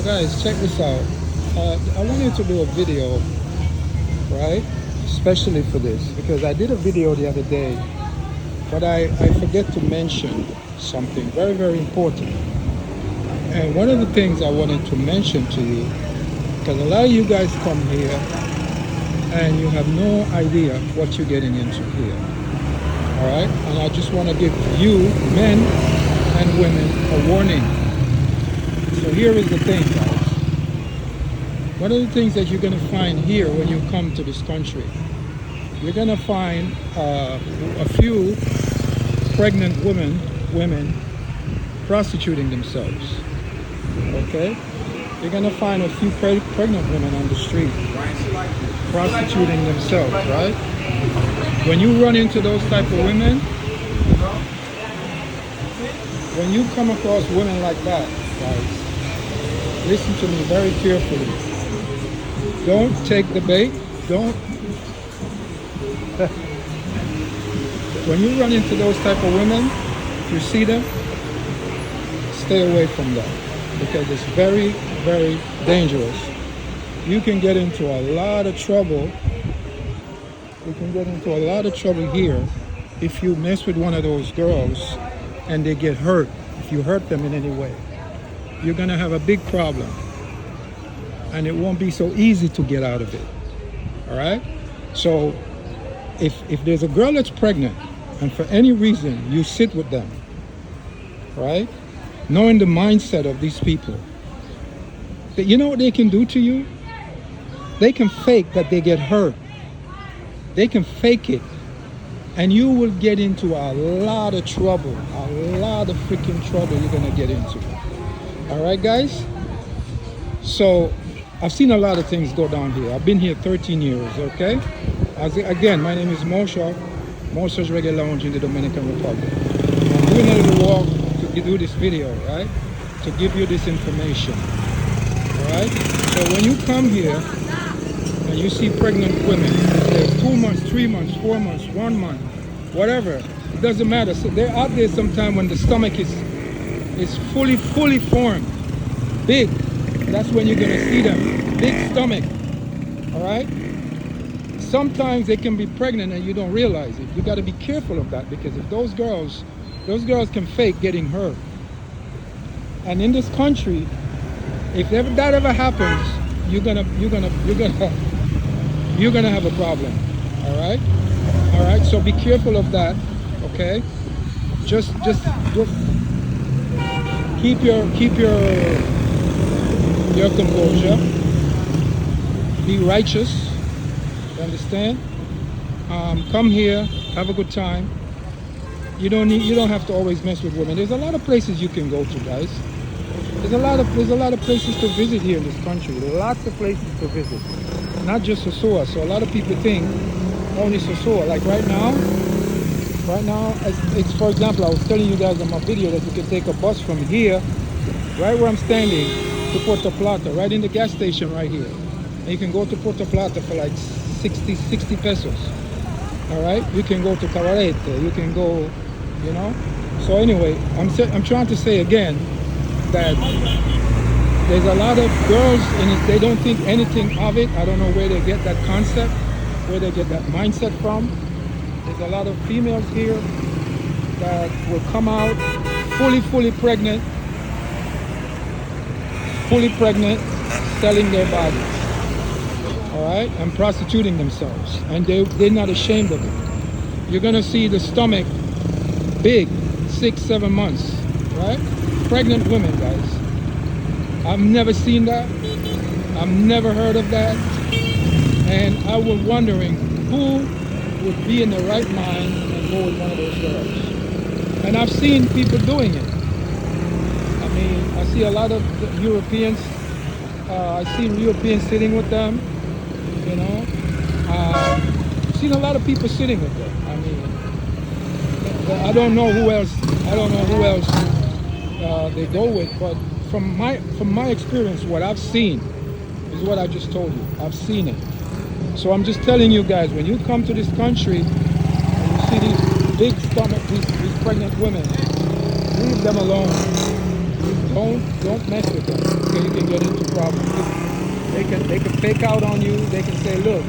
guys, check this out. I wanted to do a video, right? Especially for this, because I did a video the other day, but I forget to mention something very, very important. And one of the things I wanted to mention to you, because a lot of you guys come here and you have no idea what you're getting into here. All right? And I just want to give you, men and women, a warning. So here is the thing, guys. One of the things that you're going to find here when you come to this country, you're going to find a few pregnant women prostituting themselves. Okay? You're going to find a few pregnant women on the street prostituting themselves, right? When you run into those type of women, when you come across women like that, guys, listen to me very carefully. Don't take the bait. Don't. When you run into those type of women, if you see them, stay away from them, because it's very, very dangerous. You can get into a lot of trouble. You can get into a lot of trouble here if you mess with one of those girls and they get hurt. If you hurt them in any way, you're gonna have a big problem, and it won't be so easy to get out of it. All right? So if there's a girl that's pregnant and for any reason you sit with them, right, knowing the mindset of these people, that you know what they can do to you? They can fake that they get hurt. They can fake it, and you will get into a lot of trouble, a lot of freaking trouble you're gonna get into. All right, guys? So I've seen a lot of things go down here. I've been here 13 years, okay? Again, my name is Moshe, Moshe's Reggae Lounge in the Dominican Republic. I'm doing a little walk to do this video, right? To give you this information, all right? So when you come here and you see pregnant women, there's 2 months, 3 months, 4 months, 1 month, whatever, it doesn't matter. So they're out there sometime when the stomach is fully formed, big. That's when you're gonna see them, big stomach, all right? Sometimes they can be pregnant and you don't realize it. You gotta be careful of that, because if those girls can fake getting hurt. And in this country, if that ever happens, you're gonna have a problem. All right. So be careful of that. Okay. Just keep your composure. Be righteous. You understand? Come here, have a good time. You don't have to always mess with women. There's a lot of places you can go to, guys. There's a lot of places to visit here in this country. Lots of places to visit. Not just Sosua. So a lot of people think only Sosua. Like right now, it's, for example, I was telling you guys in my video that you can take a bus from here, right where I'm standing, to Puerto Plata, right in the gas station right here. And you can go to Puerto Plata for like 60 pesos. All right? You can go to Cabarete. You can go, you know. So anyway, I'm trying to say again that there's a lot of girls in it, they don't think anything of it. I don't know where they get that concept, where they get that mindset from. There's a lot of females here that will come out fully pregnant, selling their bodies, all right, and prostituting themselves, and they're not ashamed of it. You're gonna see the stomach big, 6-7 months, right? Pregnant women, guys. I've never seen that. I've never heard of that. And I was wondering who would be in the right mind and go with one of those girls. And I've seen people doing it. I mean, I see a lot of Europeans. I've seen Europeans sitting with them, you know. I've seen a lot of people sitting with them. I mean, I don't know who else they go with, but from my experience, what I've seen is what I just told you. I've seen it. So I'm just telling you guys, when you come to this country and you see these big stomach, these pregnant women, leave them alone. don't mess with them, because you can get into problems. They can fake out on you. They can say, look,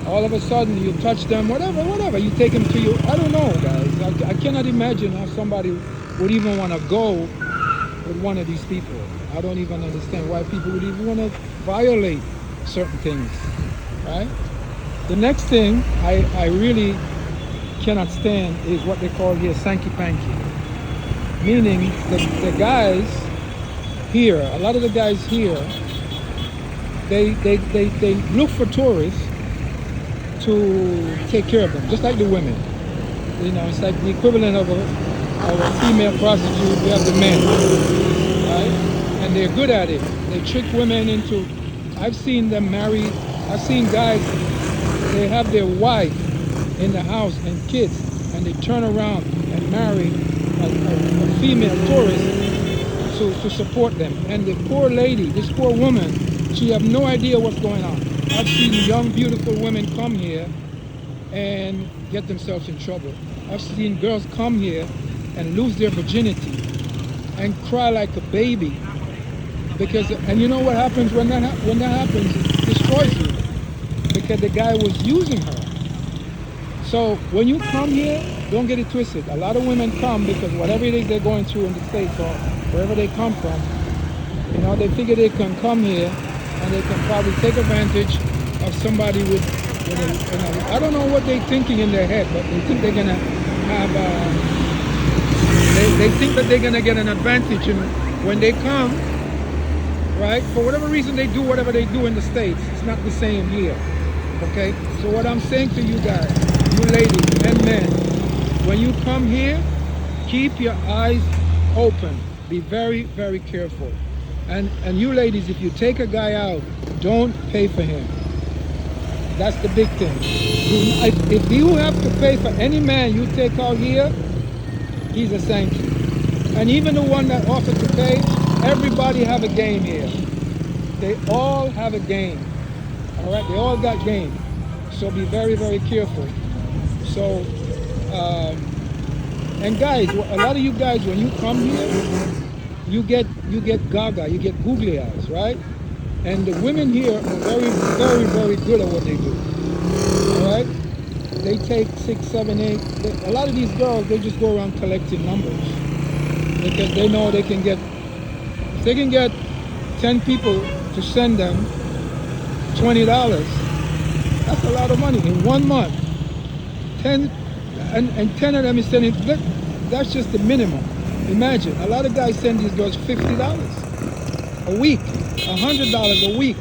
all of a sudden you touch them, whatever. You take them to you. I don't know, guys. I cannot imagine how somebody would even want to go with one of these people. I don't even understand why people would even want to violate certain things, right? The next thing I really cannot stand is what they call here sanky-panky. Meaning the guys here, a lot of the guys here, they look for tourists to take care of them, just like the women. You know, it's like the equivalent of a female prostitute. We have the men, right? And they're good at it. They trick women into, I've seen them marry, I've seen guys, they have their wife in the house and kids, and they turn around and marry a female tourist to support them. And the poor lady, this poor woman, she have no idea what's going on. I've seen young, beautiful women come here and get themselves in trouble. I've seen girls come here and lose their virginity and cry like a baby. Because, and you know what happens when that happens? It destroys you. Because the guy was using her. So when you come here, don't get it twisted. A lot of women come because whatever it is they're going through in the States or wherever they come from, you know, they figure they can come here and they can probably take advantage of somebody with I don't know what they're thinking in their head, but they think they're gonna have they think that they're gonna get an advantage, and when they come, right, for whatever reason they do whatever they do in the States, it's not the same here. Okay, so what I'm saying to you guys, you ladies and men, when you come here, keep your eyes open. Be very, very careful. And you ladies, if you take a guy out, don't pay for him. That's the big thing. If you have to pay for any man you take out here, he's a sankey. And even the one that offered to pay, everybody have a game here. They all have a game. All right, they all got game. So be very, very careful. So, and guys, a lot of you guys, when you come here, you get gaga, you get googly eyes, right? And the women here are very, very, very good at what they do. All right? They take 6, 7, 8. A lot of these girls, they just go around collecting numbers because they know they can get. If they can get 10 people to send them $20, that's a lot of money in 1 month. 10 and 10 of them is sending. That's just the minimum. Imagine, a lot of guys send these girls $50 a week, $100 a week.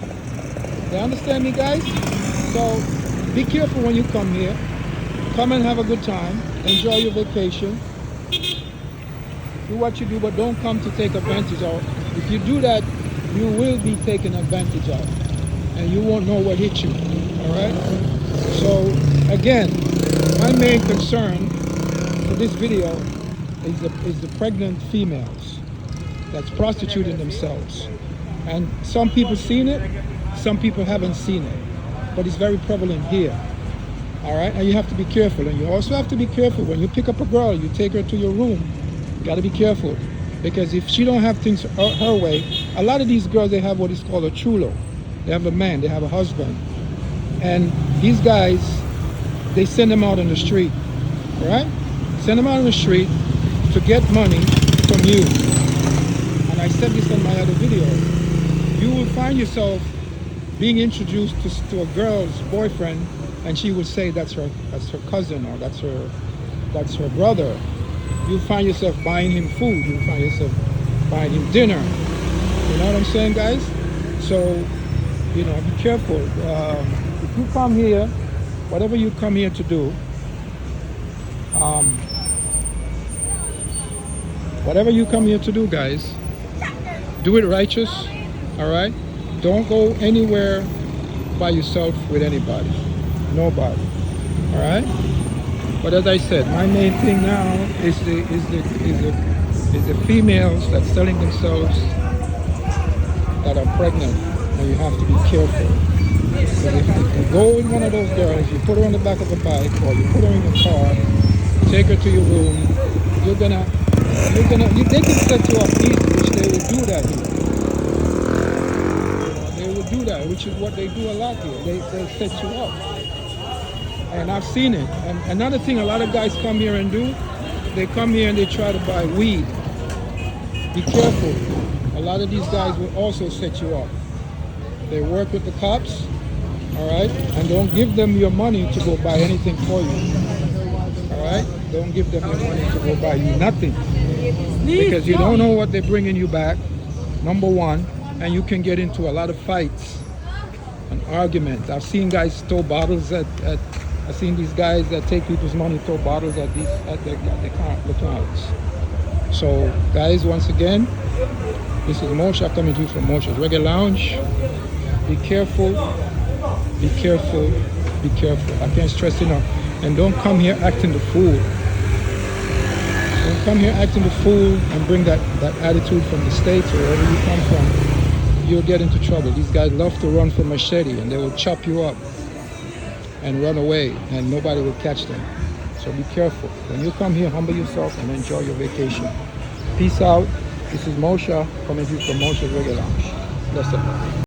You understand me, guys? So be careful when you come here. Come and have a good time. Enjoy your vacation. Do what you do, but don't come to take advantage of. If you do that, you will be taken advantage of, and you won't know what hit you. All right? So again, my main concern for this video is the pregnant females that's prostituting themselves. And some people seen it, some people haven't seen it, but it's very prevalent here. All right, and you have to be careful. And you also have to be careful when you pick up a girl, you take her to your room, you got to be careful, because if she don't have things her way, a lot of these girls, they have what is called a chulo. They have a man, they have a husband, and these guys, they send them out on the street. All right, send them out on the street to get money from you. And I said this on my other video. You will find yourself being introduced to a girl's boyfriend, and she will say that's her cousin, or that's her brother. You find yourself buying him food. You find yourself buying him dinner. You know what I'm saying, guys? So, you know, be careful. If you come here, whatever you come here to do, whatever you come here to do, guys, do it righteous. All right? Don't go anywhere by yourself with anybody. Nobody. All right? But as I said, my main thing now is the females that's selling themselves that are pregnant, and you have to be careful. Because if you go with one of those girls, you put her on the back of a bike, or you put her in a car, take her to your room, they can set you up easily. they will do that here. They will do that, which is what they do a lot here. They'll set you up. And I've seen it. And another thing a lot of guys come here and do, they come here and they try to buy weed. Be careful. A lot of these guys will also set you up. They work with the cops, all right? And don't give them your money to go buy anything for you, all right? Don't give them your money to go buy you nothing. Because you don't know what they're bringing you back, number one, and you can get into a lot of fights and arguments. I've seen guys throw bottles I've seen these guys that take people's money throw bottles at the clouds. So, guys, once again, this is Moshe coming to you from Moshe's Reggae Lounge. Be careful, be careful, be careful. I can't stress enough. And don't come here acting the fool. Don't come here acting the fool and bring that attitude from the States or wherever you come from. You'll get into trouble. These guys love to run for machete and they will chop you up and run away and nobody will catch them. So be careful. When you come here, humble yourself and enjoy your vacation. Peace out. This is Moshe coming to you from Moshe's Reggae Lounge. Bless up.